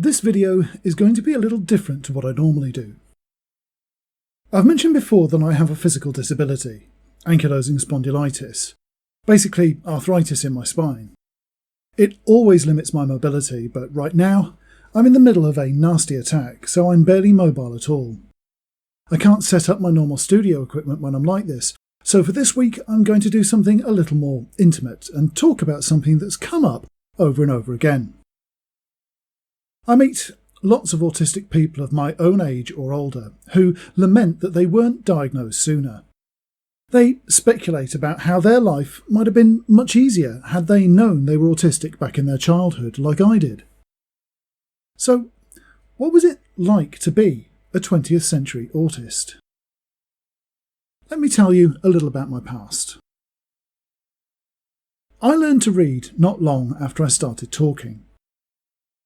This video is going to be a little different to what I normally do. I've mentioned before that I have a physical disability, ankylosing spondylitis, basically arthritis in my spine. It always limits my mobility, but right now I'm in the middle of a nasty attack, so I'm barely mobile at all. I can't set up my normal studio equipment when I'm like this, so for this week I'm going to do something a little more intimate and talk about something that's come up over and over again. I meet lots of autistic people of my own age or older who lament that they weren't diagnosed sooner. They speculate about how their life might have been much easier had they known they were autistic back in their childhood, like I did. So, what was it like to be a 20th century autist? Let me tell you a little about my past. I learned to read not long after I started talking.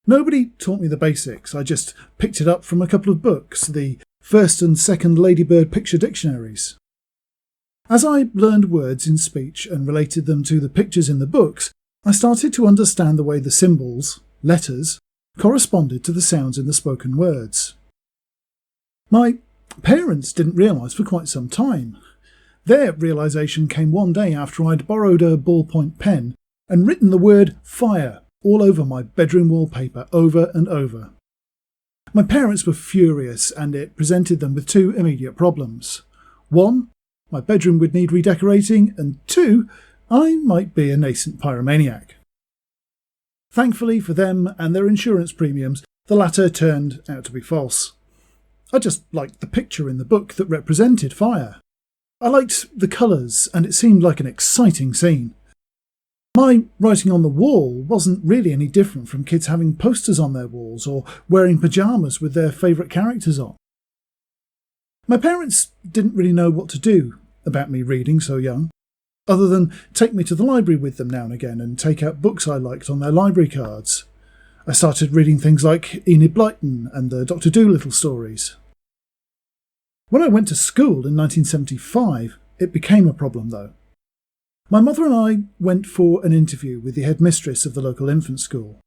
Nobody taught me the basics, I just picked it up from a couple of books, the first and second Ladybird picture dictionaries. As I learned words in speech and related them to the pictures in the books, I started to understand the way the symbols, letters, corresponded to the sounds in the spoken words. My parents didn't realise for quite some time. Their realisation came one day after I'd borrowed a ballpoint pen and written the word fire all over my bedroom wallpaper over and over. My parents were furious, and it presented them with two immediate problems. One, my bedroom would need redecorating, and two, I might be a nascent pyromaniac. Thankfully for them and their insurance premiums, the latter turned out to be false. I just liked the picture in the book that represented fire. I liked the colours, and it seemed like an exciting scene. My writing on the wall wasn't really any different from kids having posters on their walls or wearing pyjamas with their favourite characters on. My parents didn't really know what to do about me reading so young, other than take me to the library with them now and again and take out books I liked on their library cards. I started reading things like Enid Blyton and the Dr. Dolittle stories. When I went to school in 1975, it became a problem though. My mother and I went for an interview with the headmistress of the local infant school.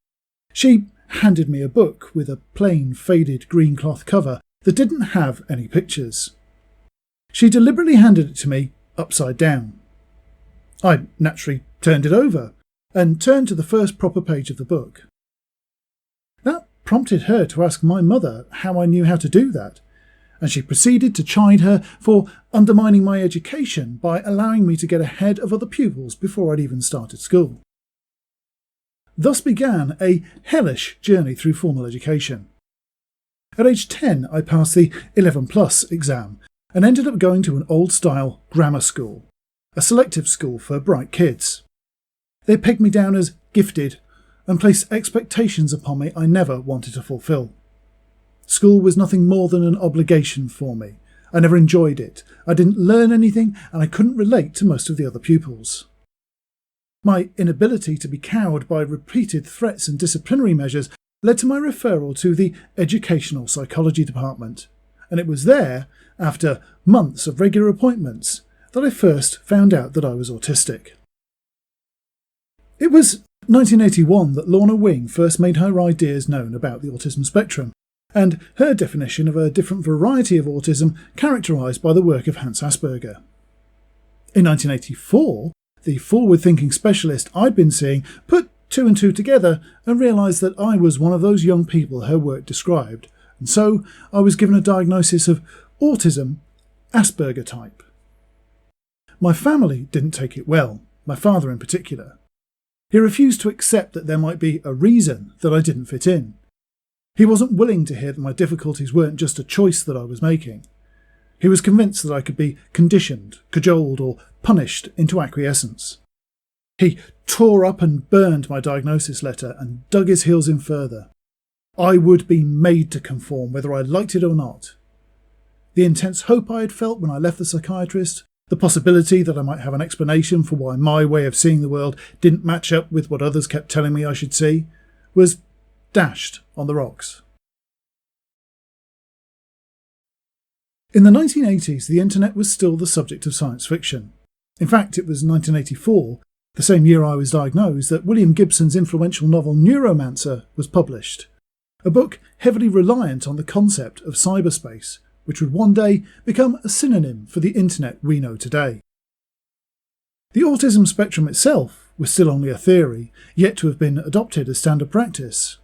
She handed me a book with a plain, faded green cloth cover that didn't have any pictures. She deliberately handed it to me upside down. I naturally turned it over and turned to the first proper page of the book. That prompted her to ask my mother how I knew how to do that, and she proceeded to chide her for undermining my education by allowing me to get ahead of other pupils before I'd even started school. Thus began a hellish journey through formal education. At age 10, I passed the 11+ exam and ended up going to an old-style grammar school, a selective school for bright kids. They pegged me down as gifted and placed expectations upon me I never wanted to fulfil. School was nothing more than an obligation for me. I never enjoyed it. I didn't learn anything, and I couldn't relate to most of the other pupils. My inability to be cowed by repeated threats and disciplinary measures led to my referral to the Educational Psychology Department, and it was there, after months of regular appointments, that I first found out that I was autistic. It was 1981 that Lorna Wing first made her ideas known about the autism spectrum, and her definition of a different variety of autism characterised by the work of Hans Asperger. In 1984, the forward-thinking specialist I'd been seeing put two and two together and realised that I was one of those young people her work described, and so I was given a diagnosis of autism Asperger type. My family didn't take it well, my father in particular. He refused to accept that there might be a reason that I didn't fit in. He wasn't willing to hear that my difficulties weren't just a choice that I was making. He was convinced that I could be conditioned, cajoled, or punished into acquiescence. He tore up and burned my diagnosis letter and dug his heels in further. I would be made to conform whether I liked it or not. The intense hope I had felt when I left the psychiatrist, the possibility that I might have an explanation for why my way of seeing the world didn't match up with what others kept telling me I should see, was dashed on the rocks. In the 1980s, the internet was still the subject of science fiction. In fact, it was 1984, the same year I was diagnosed, that William Gibson's influential novel Neuromancer was published. a book heavily reliant on the concept of cyberspace, which would one day become a synonym for the internet we know today. The autism spectrum itself was still only a theory, yet to have been adopted as standard practice.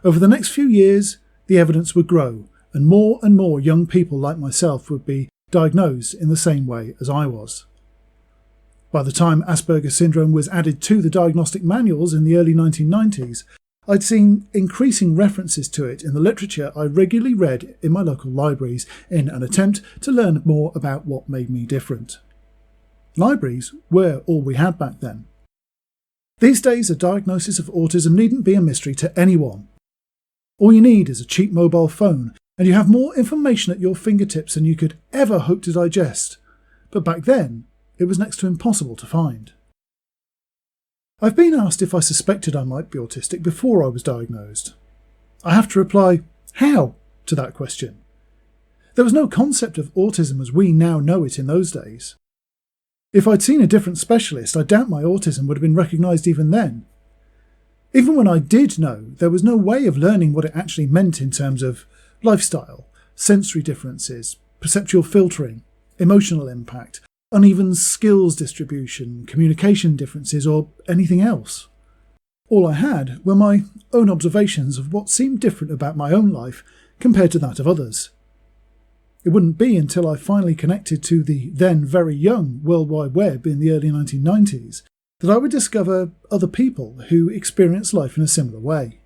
Over the next few years, the evidence would grow, and more young people like myself would be diagnosed in the same way as I was. By the time Asperger's syndrome was added to the diagnostic manuals in the early 1990s, I'd seen increasing references to it in the literature I regularly read in my local libraries in an attempt to learn more about what made me different. Libraries were all we had back then. These days, a diagnosis of autism needn't be a mystery to anyone. All you need is a cheap mobile phone, and you have more information at your fingertips than you could ever hope to digest. But back then, it was next to impossible to find. I've been asked if I suspected I might be autistic before I was diagnosed. I have to reply, how, to that question. There was no concept of autism as we now know it in those days. If I'd seen a different specialist, I doubt my autism would have been recognised even then. Even when I did know, there was no way of learning what it actually meant in terms of lifestyle, sensory differences, perceptual filtering, emotional impact, uneven skills distribution, communication differences, or anything else. All I had were my own observations of what seemed different about my own life compared to that of others. It wouldn't be until I finally connected to the then very young World Wide Web in the early 1990s that I would discover other people who experienced life in a similar way.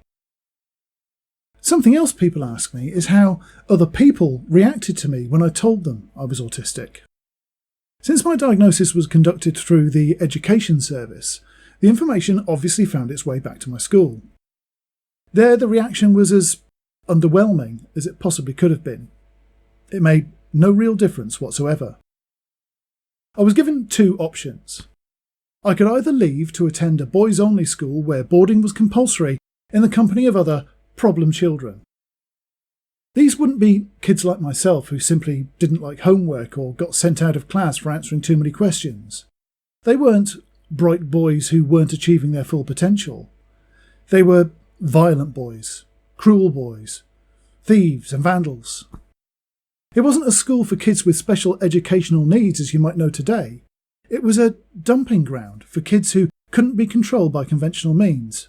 Something else people ask me is how other people reacted to me when I told them I was autistic. Since my diagnosis was conducted through the Education Service, the information obviously found its way back to my school. There, the reaction was as underwhelming as it possibly could have been. It made no real difference whatsoever. I was given two options. I could either leave to attend a boys-only school where boarding was compulsory in the company of other problem children. These wouldn't be kids like myself who simply didn't like homework or got sent out of class for answering too many questions. They weren't bright boys who weren't achieving their full potential. They were violent boys, cruel boys, thieves and vandals. It wasn't a school for kids with special educational needs as you might know today. It was a dumping ground for kids who couldn't be controlled by conventional means.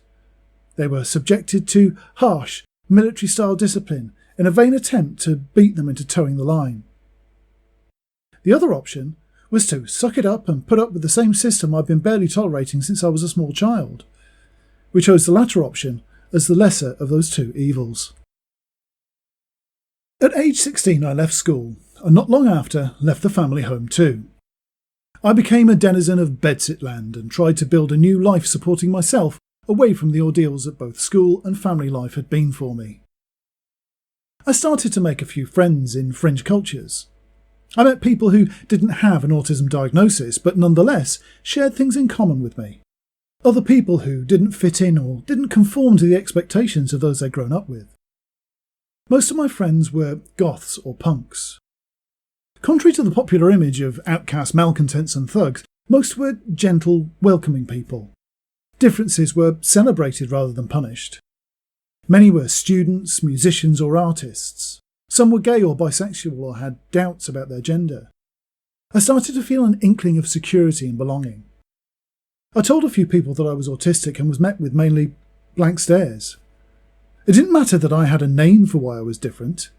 They were subjected to harsh, military-style discipline in a vain attempt to beat them into towing the line. The other option was to suck it up and put up with the same system I'd been barely tolerating since I was a small child. We chose the latter option as the lesser of those two evils. At age 16 I left school, and not long after left the family home too. I became a denizen of bedsit land and tried to build a new life supporting myself away from the ordeals that both school and family life had been for me. I started to make a few friends in fringe cultures. I met people who didn't have an autism diagnosis but nonetheless shared things in common with me. Other people who didn't fit in or didn't conform to the expectations of those they'd grown up with. Most of my friends were goths or punks. Contrary to the popular image of outcast malcontents and thugs, most were gentle, welcoming people. Differences were celebrated rather than punished. Many were students, musicians or artists. Some were gay or bisexual or had doubts about their gender. I started to feel an inkling of security and belonging. I told a few people that I was autistic and was met with mainly blank stares. It didn't matter that I had a name for why I was different.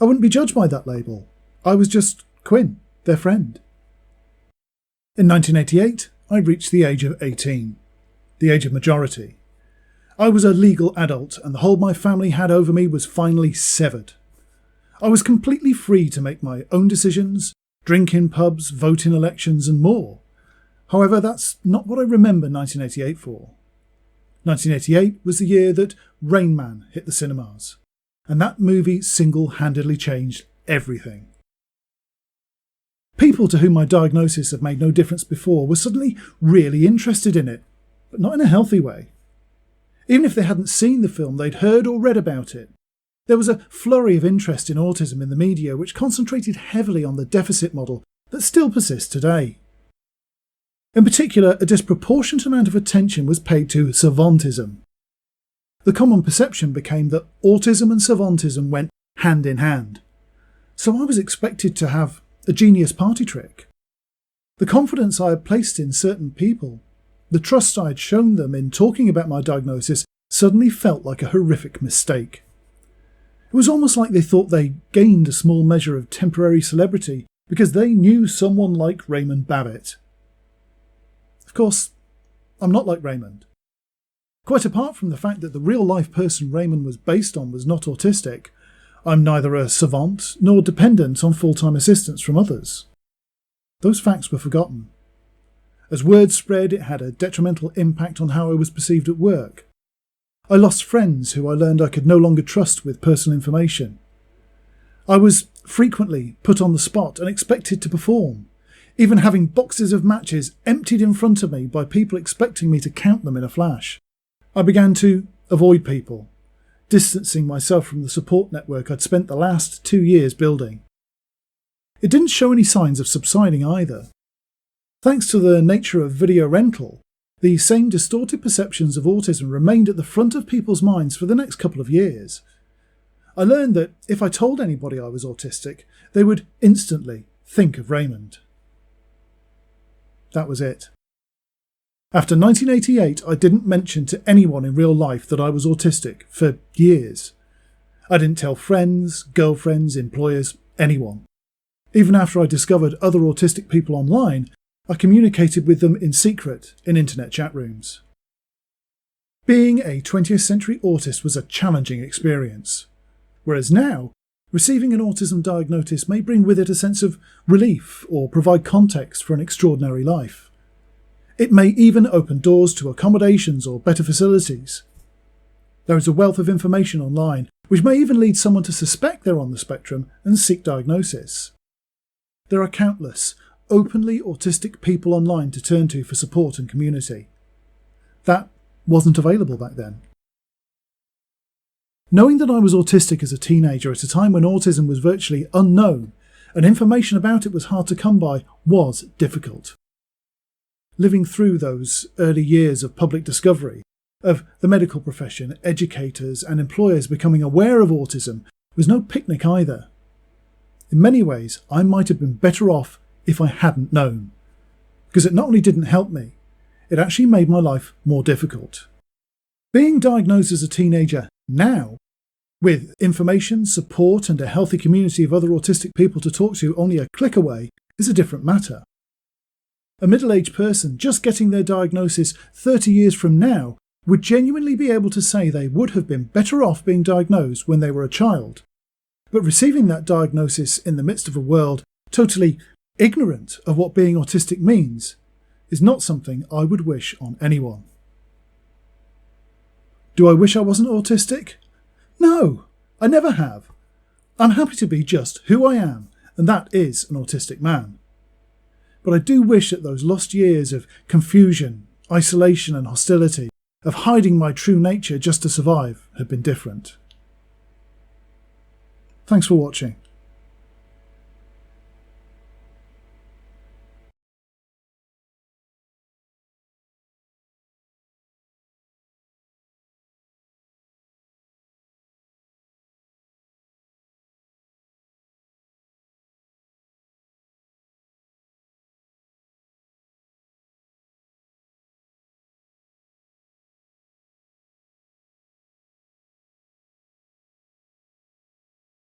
I wouldn't be judged by that label. I was just Quinn, their friend. In 1988, I reached the age of 18, the age of majority. I was a legal adult, and the hold my family had over me was finally severed. I was completely free to make my own decisions, drink in pubs, vote in elections, and more. However, that's not what I remember 1988 for. 1988 was the year that Rain Man hit the cinemas, and that movie single-handedly changed everything. People to whom my diagnosis had made no difference before were suddenly really interested in it, but not in a healthy way. Even if they hadn't seen the film, they'd heard or read about it. There was a flurry of interest in autism in the media which concentrated heavily on the deficit model that still persists today. In particular, a disproportionate amount of attention was paid to savantism. The common perception became that autism and savantism went hand in hand. So I was expected to have a genius party trick. The confidence I had placed in certain people, the trust I had shown them in talking about my diagnosis, suddenly felt like a horrific mistake. It was almost like they thought they gained a small measure of temporary celebrity because they knew someone like Raymond Babbitt. Of course, I'm not like Raymond. Quite apart from the fact that the real-life person Raymond was based on was not autistic, I'm neither a savant nor dependent on full-time assistance from others. Those facts were forgotten. As word spread, it had a detrimental impact on how I was perceived at work. I lost friends who I learned I could no longer trust with personal information. I was frequently put on the spot and expected to perform, even having boxes of matches emptied in front of me by people expecting me to count them in a flash. I began to avoid people, distancing myself from the support network I'd spent the last 2 years building. It didn't show any signs of subsiding either. Thanks to the nature of video rental, the same distorted perceptions of autism remained at the front of people's minds for the next couple of years. I learned that if I told anybody I was autistic, they would instantly think of Raymond. That was it. After 1988, I didn't mention to anyone in real life that I was autistic for years. I didn't tell friends, girlfriends, employers, anyone. Even after I discovered other autistic people online, I communicated with them in secret in internet chat rooms. Being a 20th century autist was a challenging experience, whereas now, receiving an autism diagnosis may bring with it a sense of relief or provide context for an extraordinary life. It may even open doors to accommodations or better facilities. There is a wealth of information online, which may even lead someone to suspect they're on the spectrum and seek diagnosis. There are countless openly autistic people online to turn to for support and community. That wasn't available back then. Knowing that I was autistic as a teenager at a time when autism was virtually unknown and information about it was hard to come by was difficult. Living through those early years of public discovery, of the medical profession, educators and employers becoming aware of autism was no picnic either. In many ways, I might have been better off if I hadn't known, because it not only didn't help me, it actually made my life more difficult. Being diagnosed as a teenager now, with information, support and a healthy community of other autistic people to talk to only a click away, is a different matter. A middle-aged person just getting their diagnosis 30 years from now would genuinely be able to say they would have been better off being diagnosed when they were a child. But receiving that diagnosis in the midst of a world totally ignorant of what being autistic means is not something I would wish on anyone. Do I wish I wasn't autistic? No, I never have. I'm happy to be just who I am, and that is an autistic man. But I do wish that those lost years of confusion, isolation and hostility, of hiding my true nature just to survive, had been different. Thanks for watching.